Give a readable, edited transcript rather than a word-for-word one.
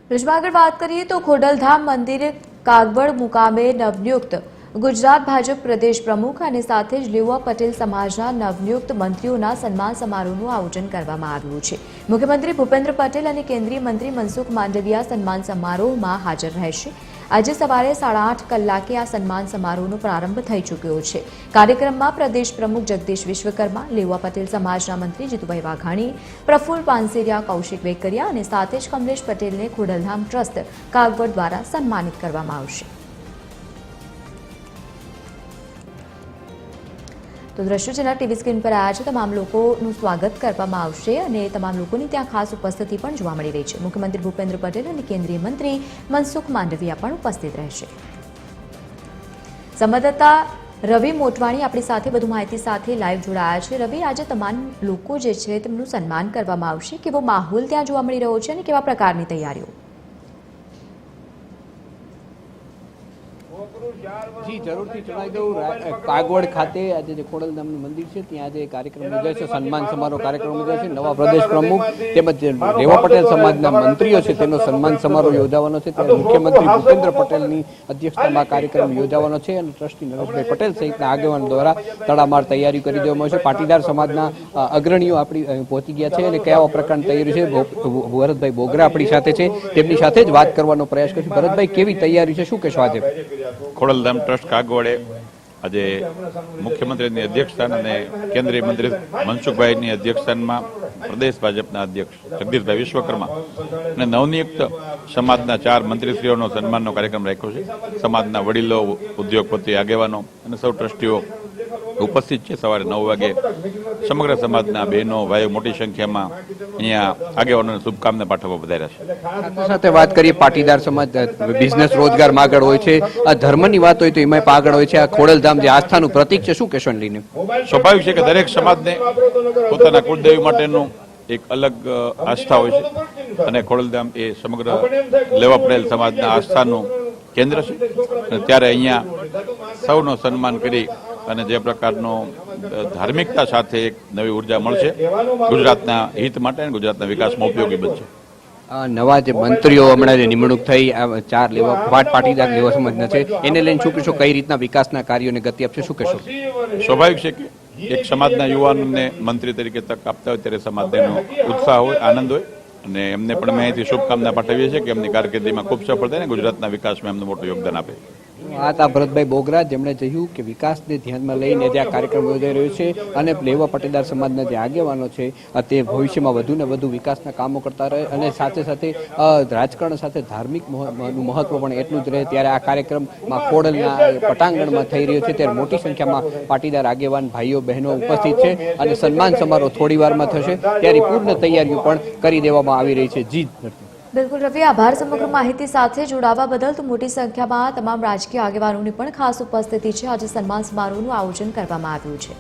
બ્રિજમાં આગળ વાત કરીએ તો ખોડલધામ મંદિર કાગવડ મુકામે નવનિયુક્ત ગુજરાત ભાજપ પ્રદેશ પ્રમુખ અને સાથે જ લેવા પટેલ સમાજના નવનિયુક્ત મંત્રીઓના સન્માન સમારોહનું આયોજન કરવામાં આવ્યું છે। મુખ્યમંત્રી ભૂપેન્દ્ર પટેલ અને કેન્દ્રીય મંત્રી મનસુખ માંડવિયા સન્માન સમારોહમાં હાજર રહેશે। આજે સવારે 8:30 કલાકે આ સન્માન સમારોહનો પ્રારંભ થઈ ચૂક્યો છે। કાર્યક્રમમાં પ્રદેશ પ્રમુખ જગદીશ વિશ્વકર્મા, લેવા પટેલ સમાજના મંત્રી જીતુભાઈ વાઘાણી, પ્રફુલ્લ પાનસેરિયા, કૌશિક વેકરિયા અને સાથે જ કમલેશ પટેલને ખોડલધામ ટ્રસ્ટ કાગવડ દ્વારા સન્માનિત કરવામાં આવશે। તો દ્રશ્યો જેના ટીવી સ્ક્રીન પર આવ્યા છે તમામ લોકોનું સ્વાગત કરવામાં આવશે અને તમામ લોકોની ત્યાં ખાસ ઉપસ્થિતિ પણ જોવા મળી રહી છે। મુખ્યમંત્રી ભૂપેન્દ્ર પટેલ અને કેન્દ્રીય મંત્રી મનસુખ માંડવિયા પણ ઉપસ્થિત રહેશે। સંવાદદાતા રવિ મોટવાણી આપણી સાથે વધુ માહિતી સાથે લાઈવ જોડાયા છે। રવિ, આજે તમામ લોકો જે છે તેમનું સન્માન કરવામાં આવશે, કેવો માહોલ ત્યાં જોવા મળી રહ્યો છે અને કેવા પ્રકારની તૈયારીઓ? જી જરૂરથી જણાવી દઉં, કાગવડ ખાતે આજે જે ખોડલધામનું મંદિર છે ત્યાં આજે કાર્યક્રમ યોજાય છે, સન્માન સમારોહ કાર્યક્રમ યોજાય છે। નવા પ્રદેશ પ્રમુખ તેમજ લેવા પટેલ સમાજના મંત્રીઓ છે તેનો સન્માન સમારોહ યોજાવાનો છે। ત્યારે મુખ્યમંત્રી ભૂપેન્દ્ર પટેલની અધ્યક્ષતામાં કાર્યક્રમ યોજાવાનો છે અને ટ્રસ્ટી નરેશભાઈ પટેલ સહિતના આગેવાનો દ્વારા તડામાર તૈયારી કરી દેવામાં આવશે। પાટીદાર સમાજના અગ્રણીઓ આપણી પહોંચી ગયા છે અને કયા પ્રકારની તૈયારી છે, ભરતભાઈ બોગરા આપણી સાથે છે, તેમની સાથે જ વાત કરવાનો પ્રયાસ કરીશું। ભરતભાઈ, કેવી તૈયારી છે, શું કહેશો આજે? ખોડલધામ ટ્રસ્ટ કાગવડે આજે મુખ્યમંત્રીની અધ્યક્ષસ્થાન અને કેન્દ્રીય મંત્રી મનસુખભાઈની અધ્યક્ષસ્થાનમાં પ્રદેશ ભાજપના અધ્યક્ષ જગદીશભાઈ વિશ્વકર્મા અને નવનિયુક્ત સમાજના 4 મંત્રીશ્રીઓનો સન્માનનો કાર્યક્રમ રાખ્યો છે। સમાજના વડીલો, ઉદ્યોગપતિ, આગેવાનો અને સૌ ટ્રસ્ટીઓ ઉપસ્થિત છે। સવારે 9 વાગે સમગ્ર સમાજના બહેનો, ભાઈઓ મોટી સંખ્યામાં અહીંયા આગેવાનોને શુભકામના પાઠવવા પધાર્યા છે। સાથે સાથે વાત કરીએ, પાટીદાર સમાજ બિઝનેસ રોજગારમાં આગળ હોય છે, આ ધર્મની વાત હોય તો એમાં પણ આગળ હોય છે। આ ખોડલધામ જે આસ્થાનું પ્રતીક છે, શું કહેશો લઈને? સ્વાભાવિક છે કે દરેક સમાજને પોતાના કુળદેવી માટેનું એક અલગ આસ્થા હોય છે અને ખોડલધામ એ સમગ્ર લેવા પટેલ સમાજના આસ્થાનું કેન્દ્ર છે। ત્યારે અહીંયા સૌનો સન્માન કરી અને જે પ્રકારનો ધાર્મિકતા સાથે એક નવી ઉર્જા મળશે, ગુજરાતના હિત માટે અને ગુજરાતના વિકાસમાં ઉપયોગી બનશે। નવા જે મંત્રીઓ હમણાં જે નિમણૂક થઈ, 4 લેવા પાટીદાર લેવા સમાજના છે, એને લઈને શું કહેશો? કઈ રીતના વિકાસના કાર્યોને ગતિ આપશે, શું કહેશો? સ્વાભાવિક છે કે એક સમાજના યુવાનોને મંત્રી તરીકે તક આપતા હોય ત્યારે સમાજનો ઉત્સાહ હોય, આનંદ હોય અને એમને પણ મેં અહીંથી શુભકામના પાઠવીએ છીએ કે એમની કારકિર્દીમાં ખૂબ સફળ થાય અને ગુજરાતના વિકાસમાં એમનું મોટું યોગદાન આપે। આ હતા ભરતભાઈ બોગરા, જેમણે કહ્યું કે વિકાસને ધ્યાનમાં લઈને જે આ કાર્યક્રમ યોજાઈ રહ્યો છે અને લેવા પાટીદાર સમાજના જે આગેવાનો છે તે ભવિષ્યમાં વધુ ને વધુ વિકાસના કામો કરતા રહે અને સાથે સાથે રાજકારણ સાથે ધાર્મિક મહત્વ પણ એટલું જ રહે। ત્યારે આ કાર્યક્રમમાં ખોડલના પટાંગણમાં થઈ રહ્યો છે, ત્યારે મોટી સંખ્યામાં પાટીદાર આગેવાન ભાઈઓ બહેનો ઉપસ્થિત છે અને સન્માન સમારોહ થોડી વારમાં થશે, ત્યારે પૂર્ણ તૈયારીઓ પણ કરી દેવામાં આવી રહી છે। જી બિલકુલ રવિ, આભાર સમગ્ર માહિતી સાથે જોડાવા બદલ। તો મોટી સંખ્યામાં તમામ રાજકીય આગેવાનોની પણ ખાસ ઉપસ્થિતિ છે। આજે સન્માન સમારોહનું આયોજન કરવામાં આવ્યું છે।